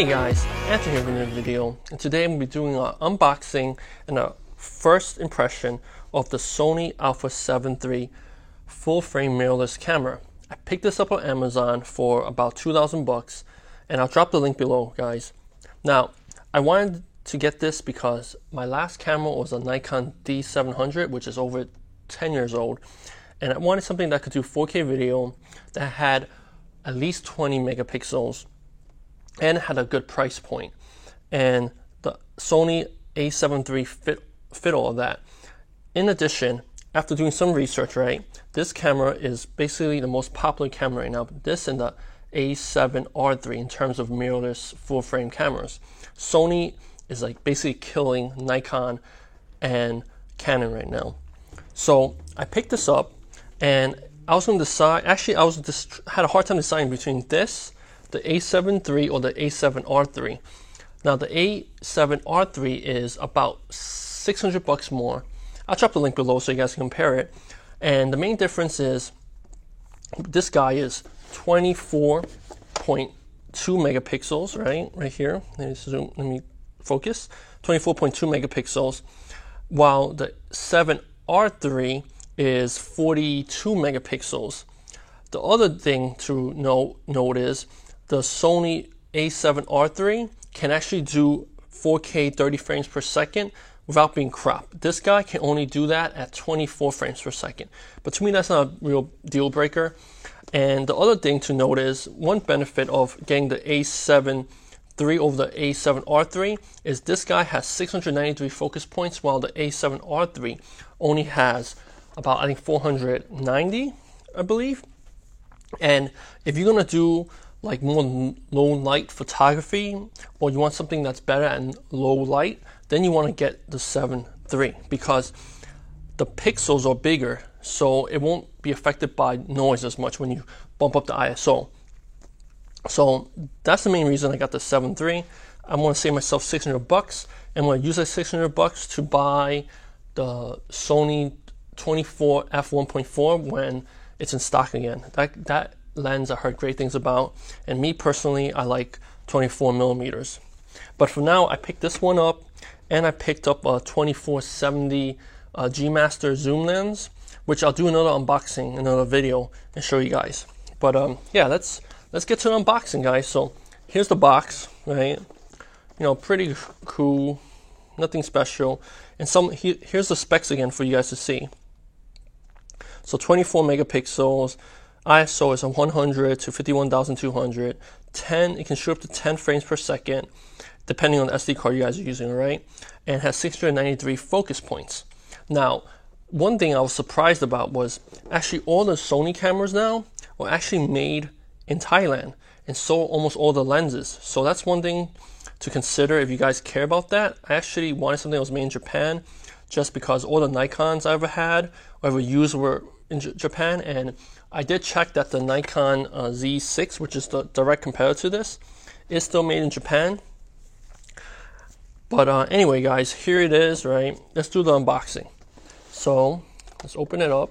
Hey guys, Anthony here with another video, and today I'm going to be doing an unboxing and a first impression of the Sony Alpha 7 III full frame mirrorless camera. I picked this up on Amazon for about 2,000 bucks, and I'll drop the link below, guys. Now, I wanted to get this because my last camera was a Nikon D700, which is over 10 years old, and I wanted something that could do 4K video that had at least 20 megapixels and had a good price point. And the Sony A7 III fit all of that. In addition, after doing some research, right, this camera is basically the most popular camera right now. This and the A7R III in terms of mirrorless full frame cameras. Sony is like basically killing Nikon and Canon right now. So I picked this up and I was going to decide, actually I had a hard time deciding between this, the A7 III or the A7R III. Now the A7R III is about 600 bucks more. I'll drop the link below so you guys can compare it. And the main difference is this guy is 24.2 megapixels, right here. Let me focus. 24.2 megapixels, while the 7R III is 42 megapixels. The other thing to note is the Sony A7R III can actually do 4K 30 frames per second without being cropped. This guy can only do that at 24 frames per second. But to me, that's not a real deal breaker. And the other thing to note is one benefit of getting the A7 III over the A7R III is this guy has 693 focus points, while the A7R III only has about, I think, 490, I believe. And if you're gonna do like more low light photography, or you want something that's better at low light, then you want to get the 7 III because the pixels are bigger, so it won't be affected by noise as much when you bump up the ISO. So that's the main reason I got the 7 III. I want to save myself 600 bucks, and I'm going to use that 600 bucks to buy the Sony 24 f1.4 when it's in stock again. That lens I heard great things about, and me personally, I like 24 millimeters. But for now, I picked this one up, and I picked up a 2470 G Master zoom lens, which I'll do another unboxing, another video, and show you guys. But yeah, let's get to the unboxing, guys. So here's the box, right? You know, pretty cool, nothing special. And here's the specs again for you guys to see. So 24 megapixels. ISO is 100 to 51,200. 10, it can shoot up to 10 frames per second, depending on the SD card you guys are using, right? And has 693 focus points. Now, one thing I was surprised about was actually all the Sony cameras now are actually made in Thailand, and so almost all the lenses. So that's one thing to consider if you guys care about that. I actually wanted something that was made in Japan, just because all the Nikons I ever had or ever used were in Japan, and I did check that the Nikon Z6, which is the direct competitor to this, is still made in Japan. But anyway, guys, here it is, right? Let's do the unboxing. So let's open it up.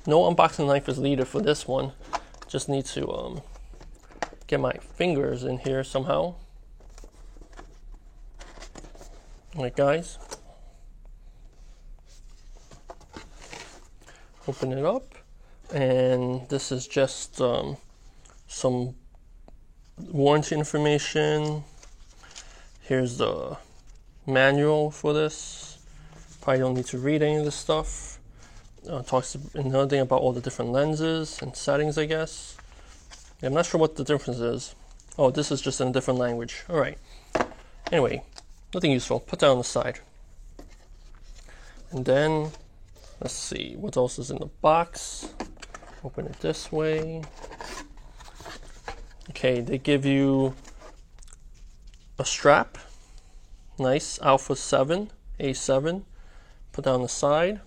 No unboxing knife is needed for this one. Just need to get my fingers in here somehow. All right, guys. Open it up. And this is just some warranty information. Here's the manual for this. Probably don't need to read any of this stuff. Talks another thing about all the different lenses and settings, I guess. Yeah, I'm not sure what the difference is. Oh, this is just in a different language. All right. Anyway, nothing useful. Put that on the side. And then, let's see, what else is in the box? Open it this way. Okay, they give you a strap. Nice, Alpha 7, A7. Put that on the side.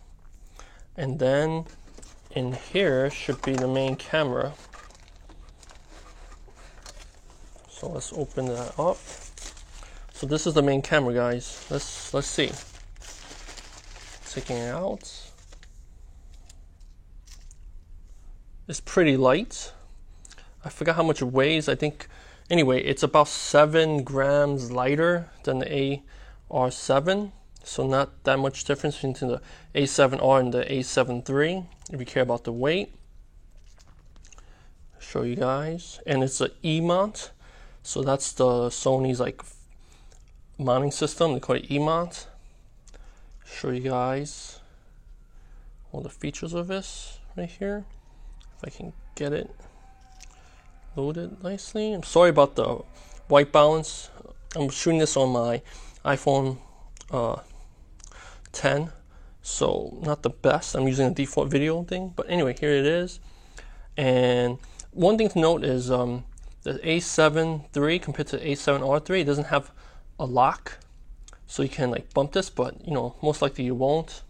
And then in here should be the main camera. So let's open that up. So this is the main camera, guys. Let's see. Taking it out. It's pretty light. I forgot how much it weighs. I think Anyway, it's about 7 grams lighter than the AR7, so not that much difference between the A7R and the A7 III if you care about the weight. Show you guys, and it's an E-mount, so that's the Sony's like mounting system. They call it E-mount. Show you guys all the features of this right here, if I can get it loaded nicely. I'm sorry about the white balance. I'm shooting this on my iPhone 10, so not the best. I'm using a default video thing, but anyway, here it is. And one thing to note is the A7 III compared to the A7R III, it doesn't have a lock, so you can like bump this, but you know, most likely you won't.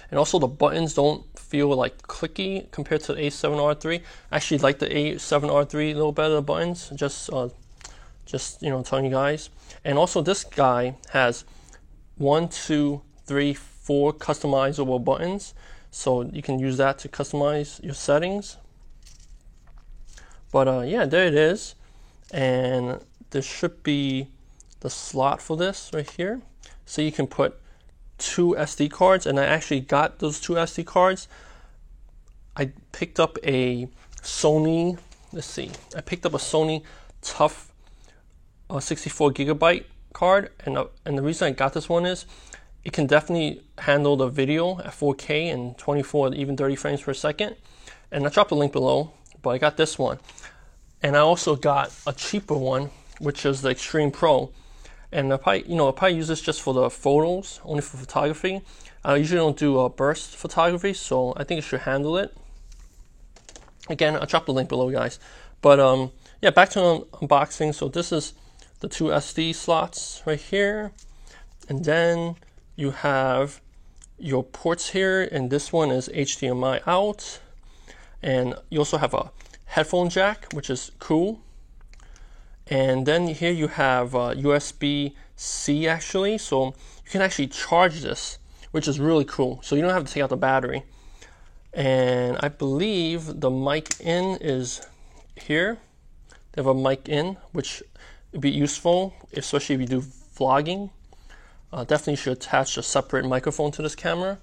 And also the buttons don't feel like clicky compared to the A7R III. I actually like the A7R III a little better, the buttons, just you know, telling you guys. And also this guy has 1, 2, 3, 4 customizable buttons, so you can use that to customize your settings. But yeah, there it is. And there should be the slot for this right here, so you can put 2 SD cards, and I actually got those 2 SD cards. I picked up a Sony, I picked up a Sony TUF 64 gigabyte card, and the reason I got this one is it can definitely handle the video at 4K and 24, even 30 frames per second. And I dropped a link below, but I got this one. And I also got a cheaper one, which is the Extreme Pro. And I'll probably use this just for the photos, only for photography. I usually don't do burst photography, so I think it should handle it. Again, I'll drop the link below, guys. But yeah, back to unboxing. So this is the 2 SD slots right here. And then you have your ports here, and this one is HDMI out. And you also have a headphone jack, which is cool. And then here you have USB-C actually, so you can actually charge this, which is really cool. So you don't have to take out the battery. And I believe the mic in is here. They have a mic in, which would be useful, especially if you do vlogging. Definitely should attach a separate microphone to this camera.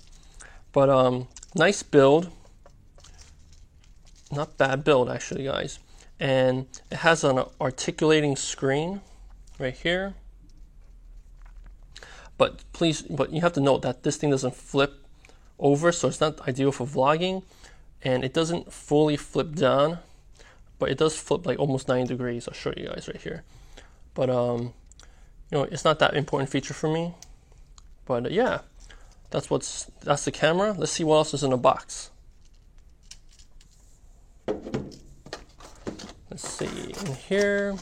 But nice build. Not bad build actually, guys. And it has an articulating screen right here. But you have to note that this thing doesn't flip over, so it's not ideal for vlogging. And it doesn't fully flip down, but it does flip like almost 90 degrees. I'll show you guys right here. But you know, it's not that important feature for me. But yeah, that's the camera. Let's see what else is in the box. Let's see, in here,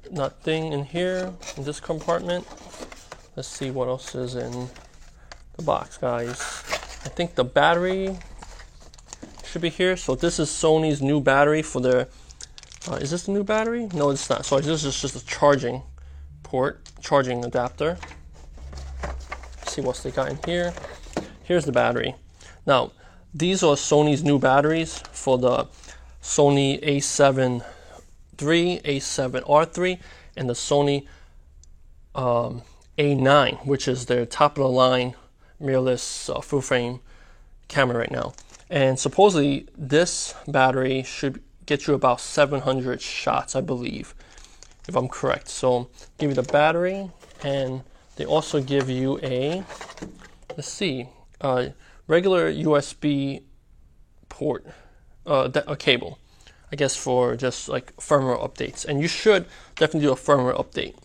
nothing in here, in this compartment. Let's see what else is in the box, guys. I think the battery should be here. So this is Sony's new battery for their, is this the new battery? No, it's not. Sorry, this is just a charging port, charging adapter. Let's see what they got in here. Here's the battery. Now, these are Sony's new batteries for the Sony A7 III, A7R III, and the Sony A9, which is their top of the line mirrorless full frame camera right now. And supposedly this battery should get you about 700 shots, I believe, if I'm correct. So give you the battery, and they also give you a, let's see, regular USB port, a cable, I guess, for just like firmware updates. And you should definitely do a firmware update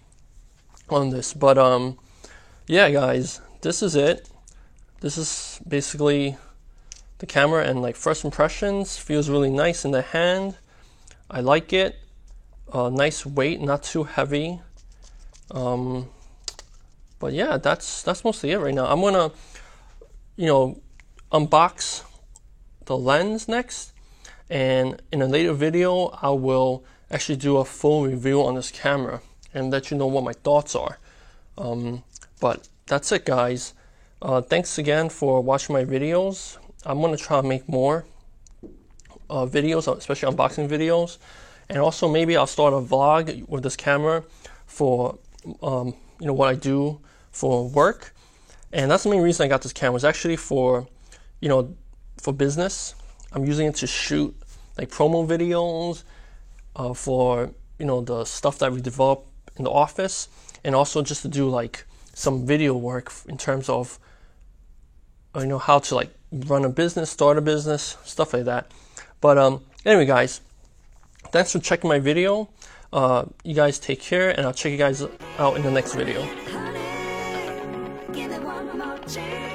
on this. But yeah, guys, this is it. This is basically the camera, and like first impressions, feels really nice in the hand. I like it. Nice weight, not too heavy. But yeah, that's mostly it right now. I'm gonna, unbox the lens next, and in a later video I will actually do a full review on this camera and let you know what my thoughts are. But that's it, guys. Thanks again for watching my videos. I'm gonna try to make more videos, especially unboxing videos, and also maybe I'll start a vlog with this camera for what I do for work. And that's the main reason I got this camera. It's actually for for business. I'm using it to shoot like promo videos for the stuff that we develop in the office, and also just to do like some video work in terms of how to like run a business, start a business, stuff like that. But anyway, guys, thanks for checking my video. You guys take care, and I'll check you guys out in the next video. Honey, give it one more chance.